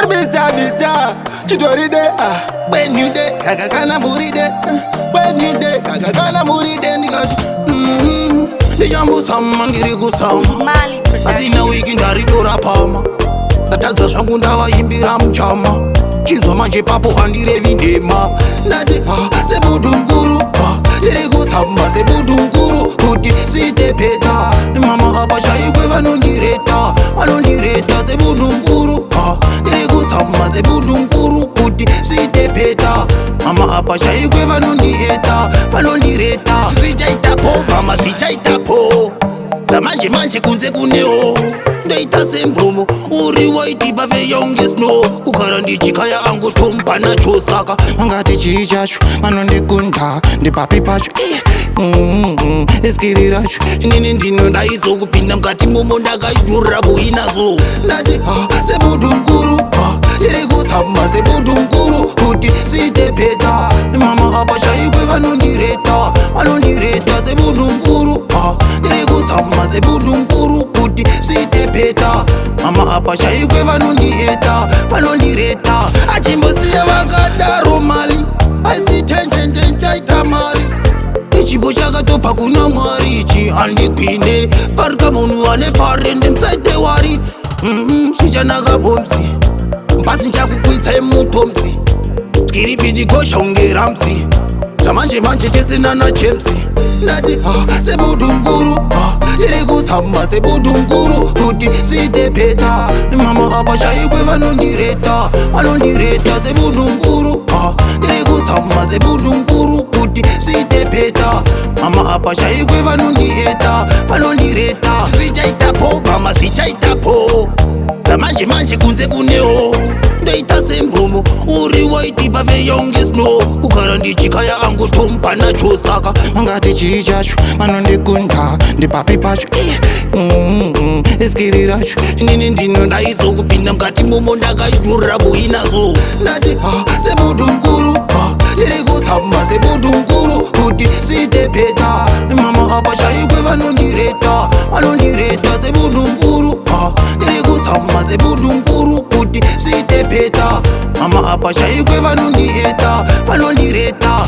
Mr. Chidoride, when you day, Kagakana Muride, when you day, Kagakana Muride, the Yambu Sam, Girigu Sam, Asina Wikindari Pama, that has a Shangunda Imbiram Chama, Chinsomaji Papu and the Revindema, Nadipa, Sebudum Guru, Girigu Samba, Sebudum Guru, Puti, Site Peta, Mama Habasha, Equivalondireta, Alondireta, Sebudum Guru, Girigu Samba, Sebudum Guru, Puti, Site Peta, Mama Habasha, Equivalondireta, Alondireta, Sijaita Po, Mama Sijaita Po, Zamaji Manji Kuze Kuneo. Ndaita sembromo uri waiti bave yonge snow kukarandi chikaya angu tompa na chosaka mangati chichachu manonde kunta ndi papi pachu eskirirachu nini ndino ndaizo kupinda mkati momo ndakajurira kuinazo ndati sebudu mkuru iri kusamba sebudu mkuru kuti zite peta mama habasha ikwe vanondireta sebudu mkuru iri kusamba sebudu mkuru kuti zite peta mama habasha ikwe vanondireta achimbosiya vakadaro mali aisitenjenjentaita mari ichipo chakatobva kuna mwari ichi handikwine farika munhu ane farende msaite wari zvichanaka bomsi mbasi chakukwitsai mutomsi tyiripiti koshaungera msi zvamanje manje tesina nachemsi ndati sebudu mkuru iri kusamba sebudu mkuru kuti zviite peta mama habasha ikwe vanondireta sebudu mkuru iri kusamba sebudu mkuru kuti zviite peta mama habasha ikwe vanondireta zvichaitapo mama zvichaitapo zvamanje manje kunze kuneho ndoita sembromo uri waiti bave yonge snow kugara ndichikaya angu tompa nachosaka mangati chichachu manondikunda ndipapi pacho eskirirachu nini ndino ndaizokupinda mukati momo ndakajurira kuinazo ndati sebudu mkuru iri kusamba sebudu mkuru kuti zviite peta mama habasha ikwe vanondireta sebudu mkuru iri kusamba sebudu mkuru kuti zviite peta mama habasha ikwe vanondireta